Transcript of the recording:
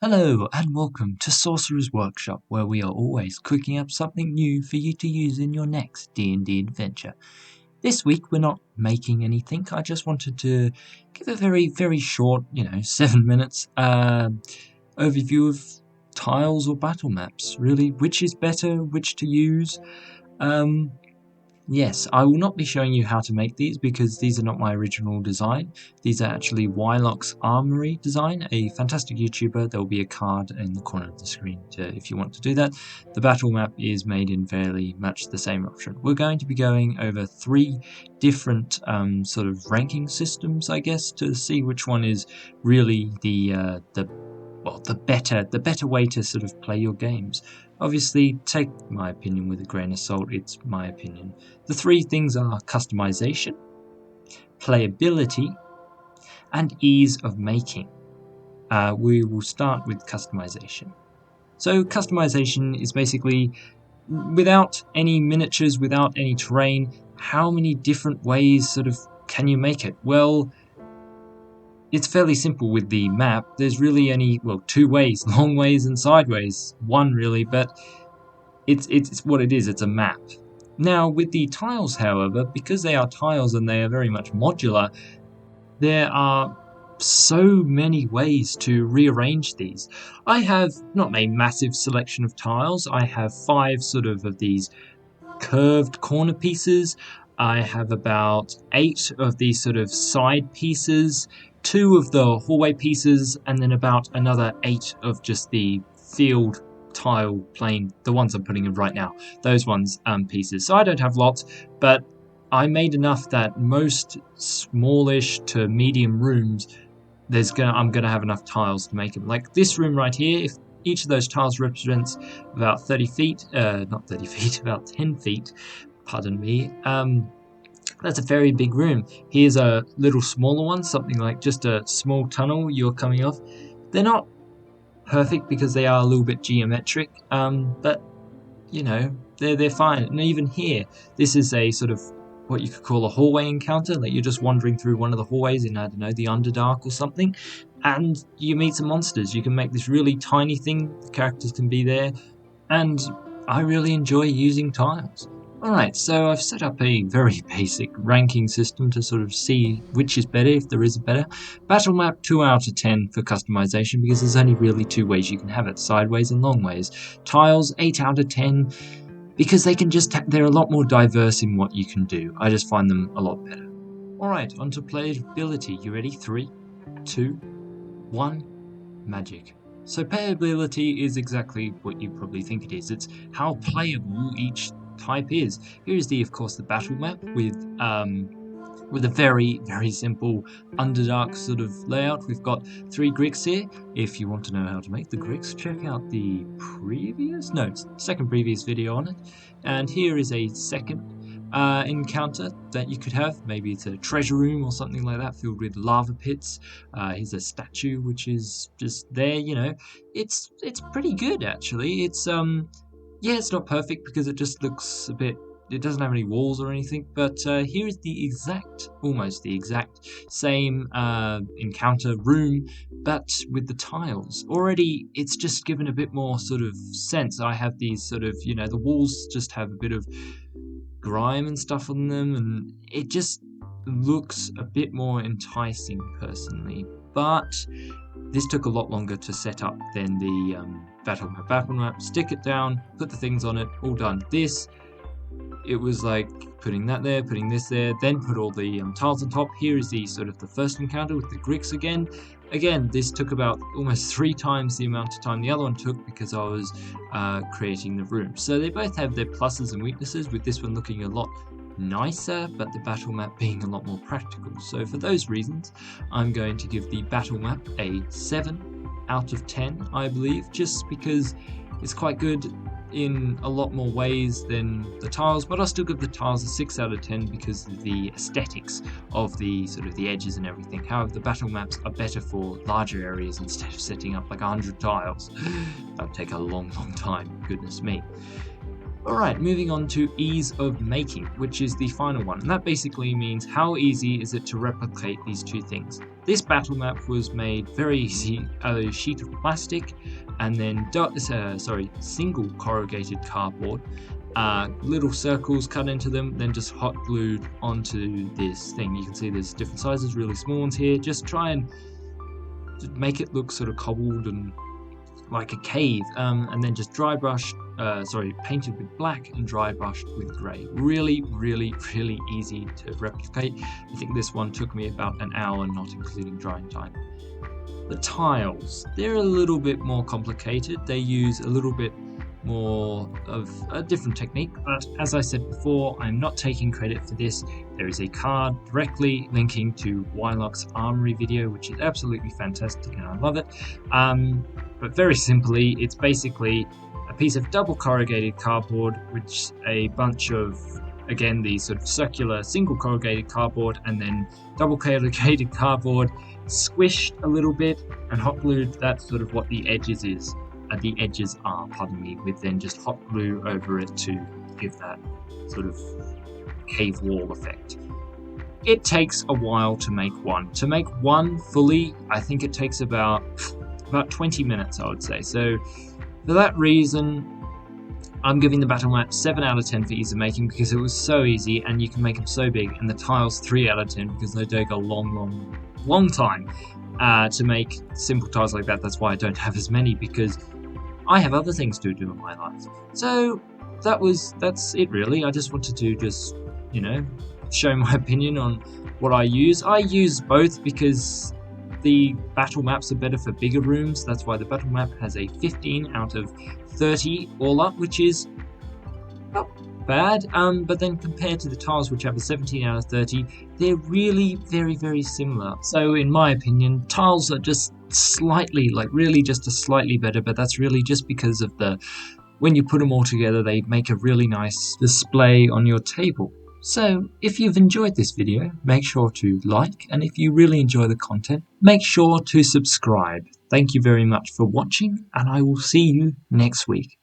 Hello and welcome to Sorcerer's Workshop, where we are always cooking up something new for you to use in your next D&D adventure. This week we're not making anything. I just wanted to give a very short, 7 minutes overview of tiles or battle maps. Really, which is better, which to use. Yes, I will not be showing you how to make these because these are not my original design. These are actually Wylock's Armory design, a fantastic YouTuber. There will be a card in the corner of the screen if you want to do that. The battle map is made in very much the same option. We're going to be going over 3 different sort of ranking systems, I guess, to see which one is really the better way to sort of play your games. Obviously, take my opinion with a grain of salt, it's my opinion. The 3 things are customization, playability, and ease of making. We will start with customization. So customization is basically, without any miniatures, without any terrain, how many different ways sort of can you make it? Well, it's fairly simple with the map. There's really only, 2 ways, long ways and sideways. 1 really, but it's what it is, it's a map. Now, with the tiles, however, because they are tiles and they are very much modular, there are so many ways to rearrange these. I have not a massive selection of tiles. I have 5 sort of these curved corner pieces. I have about 8 of these sort of side pieces, 2 of the hallway pieces, and then about another 8 of just the field tile plain, the ones I'm putting in right now, those ones pieces. So I don't have lots, but I made enough that most smallish to medium rooms, I'm gonna have enough tiles to make them. Like this room right here, if each of those tiles represents about 30 feet, not 30 feet, about 10 feet, pardon me, that's a very big room. Here's a little smaller one, something like just a small tunnel you're coming off. They're not perfect because they are a little bit geometric, but they're fine. And even here, this is a sort of what you could call a hallway encounter, like you're just wandering through one of the hallways in, I don't know, the Underdark or something, and you meet some monsters. You can make this really tiny thing, the characters can be there, and I really enjoy using tiles. Alright, so I've set up a very basic ranking system to sort of see which is better, if there is a better. Battle map 2 out of 10 for customization because there's only really 2 ways you can have it, sideways and long ways. Tiles 8 out of 10 because they're a lot more diverse in what you can do. I just find them a lot better. Alright, on to playability. You ready? 3, 2, 1, magic. So playability is exactly what you probably think it is. It's how playable each type is. Here's of course, the battle map with a very simple Underdark sort of layout. We've got 3 Grix here. If you want to know how to make the Grix, check out the second previous video on it. And here is a second encounter that you could have. Maybe it's a treasure room or something like that filled with lava pits. Here's a statue which is just there, It's pretty good actually. It's it's not perfect because it just looks a bit, it doesn't have any walls or anything, but here is almost the exact same encounter room, but with the tiles. Already, it's just given a bit more sort of sense. I have these sort of, the walls just have a bit of grime and stuff on them, and it just looks a bit more enticing personally, but this took a lot longer to set up than the battle map. Stick it down, put the things on it, all done. This, it was like putting that there, putting this there, then put all the tiles on top. Here is the sort of the first encounter with the Grix again. Again, this took about almost 3 times the amount of time the other one took because I was creating the room. So they both have their pluses and weaknesses, with this one looking a lot nicer, but the battle map being a lot more practical. So for those reasons, I'm going to give the battle map a 7 out of 10, I believe, just because it's quite good in a lot more ways than the tiles, but I'll still give the tiles a 6 out of 10 because of the aesthetics of the sort of the edges and everything. However, the battle maps are better for larger areas instead of setting up like 100 tiles. That would take a long time, goodness me. Alright, moving on to ease of making, which is the final one, and that basically means how easy is it to replicate these two things. This battle map was made very easy, a sheet of plastic and then single corrugated cardboard, little circles cut into them, then just hot glued onto this thing. You can see there's different sizes, really small ones here. Just try and make it look sort of cobbled and like a cave, and then just painted with black and dry brushed with grey. Really easy to replicate. I think this one took me about an hour, not including drying time. The tiles, they're a little bit more complicated. They use a little bit more of a different technique, but as I said before, I'm not taking credit for this. There is a card directly linking to Wylock's Armory video, which is absolutely fantastic and I love it. But very simply, it's basically a piece of double corrugated cardboard, which a bunch of, again, these sort of circular single corrugated cardboard and then double corrugated cardboard squished a little bit and hot glued. That's sort of what the edges are, with then just hot glue over it to give that sort of cave wall effect. It takes a while to make one. To make one fully, I think it takes about 20 minutes, I would say. So for that reason, I'm giving the battle map 7 out of 10 for ease of making, because it was so easy and you can make them so big, and the tiles 3 out of 10 because they take a long time to make simple tiles like that. That's why I don't have as many, because I have other things to do in my life. So that's it really. I just wanted to show my opinion on what I use. I use both because the battle maps are better for bigger rooms. That's why the battle map has a 15 out of 30 all up, which is not bad. But then compared to the tiles, which have a 17 out of 30, they're really very similar. So in my opinion, tiles are just slightly, just a slightly better, but that's really just because of when you put them all together, they make a really nice display on your table. So if you've enjoyed this video, make sure to like, and if you really enjoy the content, make sure to subscribe. Thank you very much for watching, and I will see you next week.